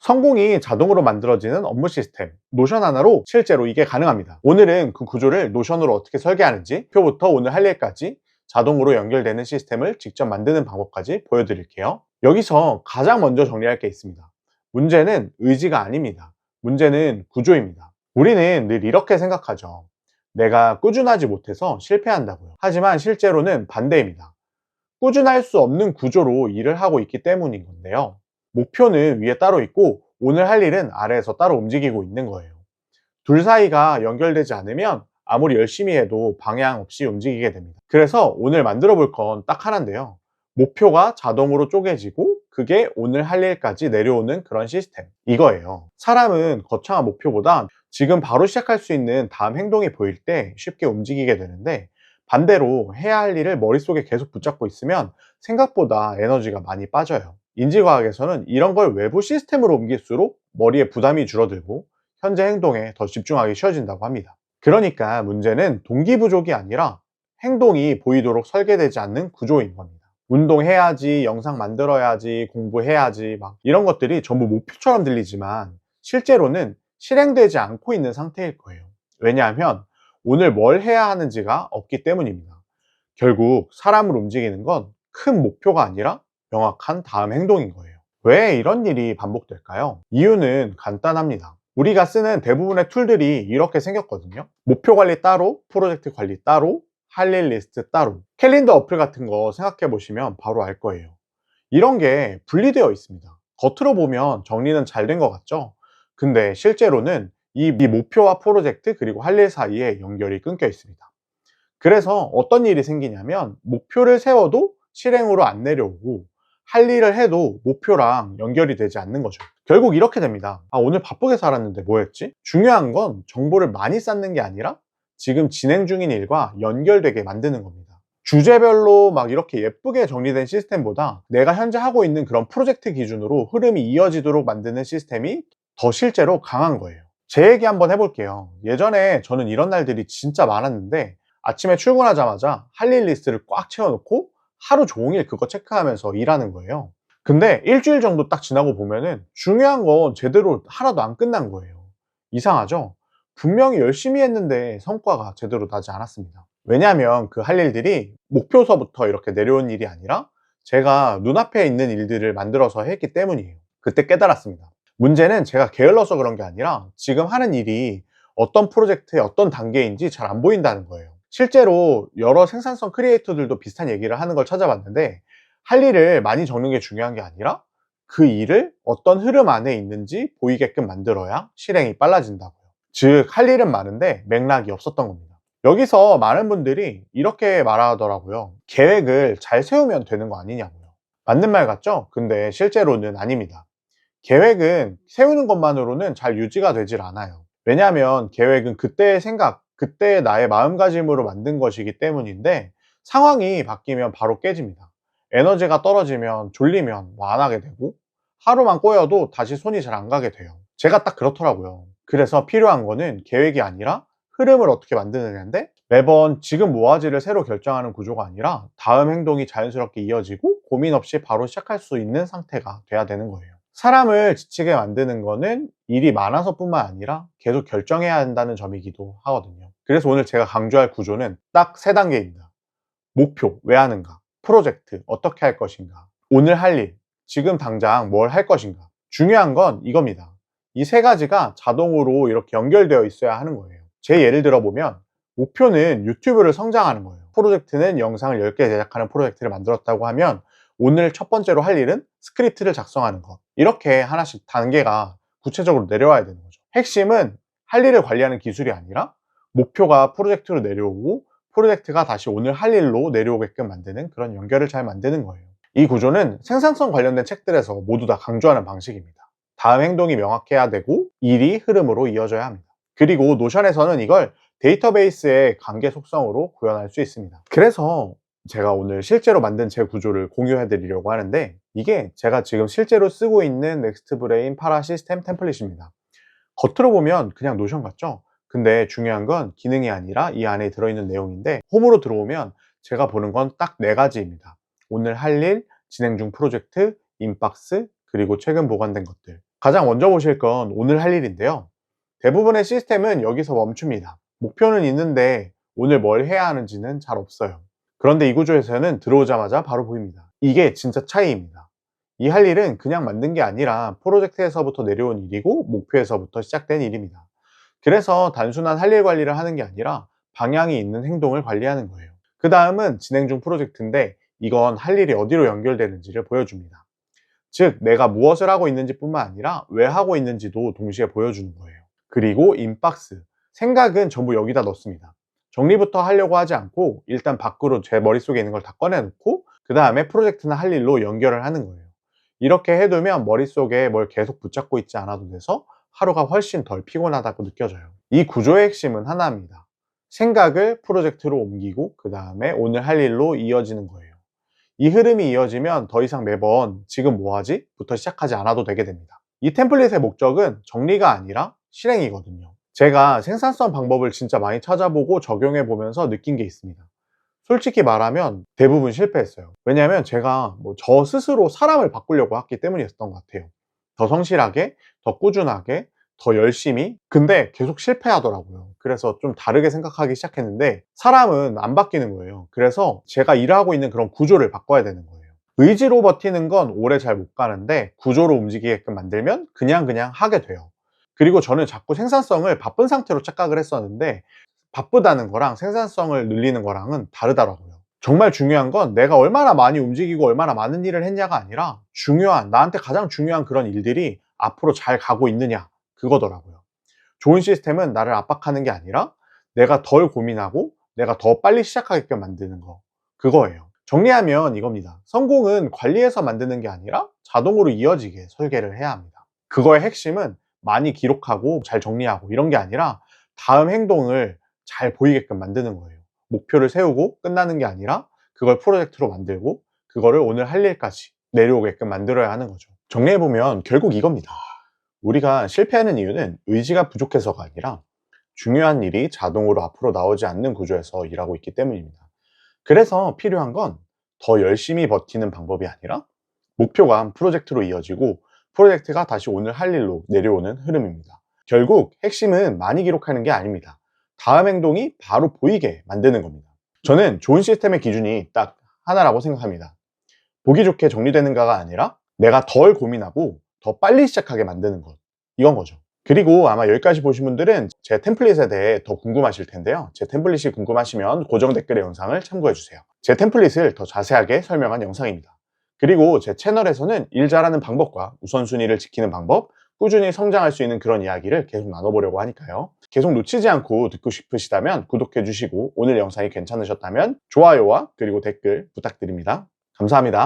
성공이 자동으로 만들어지는 업무 시스템, 노션 하나로 실제로 이게 가능합니다. 오늘은 그 구조를 노션으로 어떻게 설계하는지, 표부터 오늘 할 일까지 자동으로 연결되는 시스템을 직접 만드는 방법까지 보여드릴게요. 여기서 가장 먼저 정리할 게 있습니다. 문제는 의지가 아닙니다. 문제는 구조입니다. 우리는 늘 이렇게 생각하죠. 내가 꾸준하지 못해서 실패한다고요. 하지만 실제로는 반대입니다. 꾸준할 수 없는 구조로 일을 하고 있기 때문인 건데요. 목표는 위에 따로 있고 오늘 할 일은 아래에서 따로 움직이고 있는 거예요. 둘 사이가 연결되지 않으면 아무리 열심히 해도 방향 없이 움직이게 됩니다. 그래서 오늘 만들어 볼 건 딱 하나인데요. 목표가 자동으로 쪼개지고 그게 오늘 할 일까지 내려오는 그런 시스템, 이거예요. 사람은 거창한 목표보다 지금 바로 시작할 수 있는 다음 행동이 보일 때 쉽게 움직이게 되는데, 반대로 해야 할 일을 머릿속에 계속 붙잡고 있으면 생각보다 에너지가 많이 빠져요. 인지과학에서는 이런 걸 외부 시스템으로 옮길수록 머리에 부담이 줄어들고 현재 행동에 더 집중하기 쉬워진다고 합니다. 그러니까 문제는 동기 부족이 아니라 행동이 보이도록 설계되지 않는 구조인 겁니다. 운동해야지, 영상 만들어야지, 공부해야지, 막 이런 것들이 전부 목표처럼 들리지만 실제로는 실행되지 않고 있는 상태일 거예요. 왜냐하면 오늘 뭘 해야 하는지가 없기 때문입니다. 결국 사람을 움직이는 건 큰 목표가 아니라 명확한 다음 행동인 거예요. 왜 이런 일이 반복될까요? 이유는 간단합니다. 우리가 쓰는 대부분의 툴들이 이렇게 생겼거든요. 목표 관리 따로, 프로젝트 관리 따로, 할 일 리스트 따로. 캘린더 어플 같은 거 생각해 보시면 바로 알 거예요. 이런 게 분리되어 있습니다. 겉으로 보면 정리는 잘 된 것 같죠? 근데 실제로는 이 목표와 프로젝트 그리고 할 일 사이에 연결이 끊겨 있습니다. 그래서 어떤 일이 생기냐면 목표를 세워도 실행으로 안 내려오고 할 일을 해도 목표랑 연결이 되지 않는 거죠. 결국 이렇게 됩니다. 오늘 바쁘게 살았는데 뭐 했지? 중요한 건 정보를 많이 쌓는 게 아니라 지금 진행 중인 일과 연결되게 만드는 겁니다. 주제별로 막 이렇게 예쁘게 정리된 시스템보다 내가 현재 하고 있는 그런 프로젝트 기준으로 흐름이 이어지도록 만드는 시스템이 더 실제로 강한 거예요. 제 얘기 한번 해볼게요. 예전에 저는 이런 날들이 진짜 많았는데 아침에 출근하자마자 할 일 리스트를 꽉 채워놓고 하루 종일 그거 체크하면서 일하는 거예요. 근데 일주일 정도 딱 지나고 보면은 중요한 건 제대로 하나도 안 끝난 거예요. 이상하죠? 분명히 열심히 했는데 성과가 제대로 나지 않았습니다. 왜냐하면 그 할 일들이 목표서부터 이렇게 내려온 일이 아니라 제가 눈앞에 있는 일들을 만들어서 했기 때문이에요. 그때 깨달았습니다. 문제는 제가 게을러서 그런 게 아니라 지금 하는 일이 어떤 프로젝트의 어떤 단계인지 잘 안 보인다는 거예요. 실제로 여러 생산성 크리에이터들도 비슷한 얘기를 하는 걸 찾아봤는데, 할 일을 많이 적는 게 중요한 게 아니라 그 일을 어떤 흐름 안에 있는지 보이게끔 만들어야 실행이 빨라진다고요. 즉, 할 일은 많은데 맥락이 없었던 겁니다. 여기서 많은 분들이 이렇게 말하더라고요. 계획을 잘 세우면 되는 거 아니냐고요. 맞는 말 같죠? 근데 실제로는 아닙니다. 계획은 세우는 것만으로는 잘 유지가 되질 않아요. 왜냐하면 계획은 그때의 생각, 그때의 나의 마음가짐으로 만든 것이기 때문인데, 상황이 바뀌면 바로 깨집니다. 에너지가 떨어지면, 졸리면 뭐 안 하게 되고, 하루만 꼬여도 다시 손이 잘 안 가게 돼요. 제가 딱 그렇더라고요. 그래서 필요한 거는 계획이 아니라 흐름을 어떻게 만드느냐인데, 매번 지금 뭐 하지를 새로 결정하는 구조가 아니라 다음 행동이 자연스럽게 이어지고 고민 없이 바로 시작할 수 있는 상태가 돼야 되는 거예요. 사람을 지치게 만드는 거는 일이 많아서뿐만 아니라 계속 결정해야 한다는 점이기도 하거든요. 그래서 오늘 제가 강조할 구조는 딱 세 단계입니다. 목표, 왜 하는가? 프로젝트, 어떻게 할 것인가? 오늘 할 일, 지금 당장 뭘 할 것인가? 중요한 건 이겁니다. 이 세 가지가 자동으로 이렇게 연결되어 있어야 하는 거예요. 제 예를 들어보면 목표는 유튜브를 성장하는 거예요. 프로젝트는 영상을 10개 제작하는 프로젝트를 만들었다고 하면 오늘 첫 번째로 할 일은 스크립트를 작성하는 것. 이렇게 하나씩 단계가 구체적으로 내려와야 되는 거죠. 핵심은 할 일을 관리하는 기술이 아니라 목표가 프로젝트로 내려오고 프로젝트가 다시 오늘 할 일로 내려오게끔 만드는 그런 연결을 잘 만드는 거예요. 이 구조는 생산성 관련된 책들에서 모두 다 강조하는 방식입니다. 다음 행동이 명확해야 되고 일이 흐름으로 이어져야 합니다. 그리고 노션에서는 이걸 데이터베이스의 관계 속성으로 구현할 수 있습니다. 그래서 제가 오늘 실제로 만든 제 구조를 공유해 드리려고 하는데, 이게 제가 지금 실제로 쓰고 있는 넥스트브레인 파라 시스템 템플릿입니다. 겉으로 보면 그냥 노션 같죠? 근데 중요한 건 기능이 아니라 이 안에 들어있는 내용인데, 홈으로 들어오면 제가 보는 건 딱 4가지입니다. 오늘 할 일, 진행 중 프로젝트, 인박스, 그리고 최근 보관된 것들. 가장 먼저 보실 건 오늘 할 일인데요. 대부분의 시스템은 여기서 멈춥니다. 목표는 있는데 오늘 뭘 해야 하는지는 잘 없어요. 그런데 이 구조에서는 들어오자마자 바로 보입니다. 이게 진짜 차이입니다. 이 할 일은 그냥 만든 게 아니라 프로젝트에서부터 내려온 일이고 목표에서부터 시작된 일입니다. 그래서 단순한 할 일 관리를 하는 게 아니라 방향이 있는 행동을 관리하는 거예요. 그 다음은 진행 중 프로젝트인데 이건 할 일이 어디로 연결되는지를 보여줍니다. 즉, 내가 무엇을 하고 있는지 뿐만 아니라 왜 하고 있는지도 동시에 보여주는 거예요. 그리고 인박스, 생각은 전부 여기다 넣습니다. 정리부터 하려고 하지 않고 일단 밖으로 제 머릿속에 있는 걸 다 꺼내놓고 그 다음에 프로젝트나 할 일로 연결을 하는 거예요. 이렇게 해두면 머릿속에 뭘 계속 붙잡고 있지 않아도 돼서 하루가 훨씬 덜 피곤하다고 느껴져요. 이 구조의 핵심은 하나입니다. 생각을 프로젝트로 옮기고 그 다음에 오늘 할 일로 이어지는 거예요. 이 흐름이 이어지면 더 이상 매번 지금 뭐하지? 부터 시작하지 않아도 되게 됩니다. 이 템플릿의 목적은 정리가 아니라 실행이거든요. 제가 생산성 방법을 진짜 많이 찾아보고 적용해 보면서 느낀 게 있습니다. 솔직히 말하면 대부분 실패했어요. 왜냐하면 제가 저 스스로 사람을 바꾸려고 했기 때문이었던 것 같아요. 더 성실하게, 더 꾸준하게, 더 열심히. 근데 계속 실패하더라고요. 그래서 좀 다르게 생각하기 시작했는데 사람은 안 바뀌는 거예요. 그래서 제가 일하고 있는 그런 구조를 바꿔야 되는 거예요. 의지로 버티는 건 오래 잘 못 가는데 구조로 움직이게끔 만들면 그냥 하게 돼요. 그리고 저는 자꾸 생산성을 바쁜 상태로 착각을 했었는데 바쁘다는 거랑 생산성을 늘리는 거랑은 다르더라고요. 정말 중요한 건 내가 얼마나 많이 움직이고 얼마나 많은 일을 했냐가 아니라 나한테 가장 중요한 그런 일들이 앞으로 잘 가고 있느냐, 그거더라고요. 좋은 시스템은 나를 압박하는 게 아니라 내가 덜 고민하고 내가 더 빨리 시작하게끔 만드는 거, 그거예요. 정리하면 이겁니다. 성공은 관리해서 만드는 게 아니라 자동으로 이어지게 설계를 해야 합니다. 그거의 핵심은 많이 기록하고 잘 정리하고 이런 게 아니라 다음 행동을 잘 보이게끔 만드는 거예요. 목표를 세우고 끝나는 게 아니라 그걸 프로젝트로 만들고 그거를 오늘 할 일까지 내려오게끔 만들어야 하는 거죠. 정리해보면 결국 이겁니다. 우리가 실패하는 이유는 의지가 부족해서가 아니라 중요한 일이 자동으로 앞으로 나오지 않는 구조에서 일하고 있기 때문입니다. 그래서 필요한 건 더 열심히 버티는 방법이 아니라 목표가 프로젝트로 이어지고 프로젝트가 다시 오늘 할 일로 내려오는 흐름입니다. 결국 핵심은 많이 기록하는 게 아닙니다. 다음 행동이 바로 보이게 만드는 겁니다. 저는 좋은 시스템의 기준이 딱 하나라고 생각합니다. 보기 좋게 정리되는가가 아니라 내가 덜 고민하고 더 빨리 시작하게 만드는 것, 이건 거죠. 그리고 아마 여기까지 보신 분들은 제 템플릿에 대해 더 궁금하실 텐데요. 제 템플릿이 궁금하시면 고정 댓글의 영상을 참고해 주세요. 제 템플릿을 더 자세하게 설명한 영상입니다. 그리고 제 채널에서는 일 잘하는 방법과 우선순위를 지키는 방법, 꾸준히 성장할 수 있는 그런 이야기를 계속 나눠보려고 하니까요. 계속 놓치지 않고 듣고 싶으시다면 구독해 주시고 오늘 영상이 괜찮으셨다면 좋아요와 그리고 댓글 부탁드립니다. 감사합니다.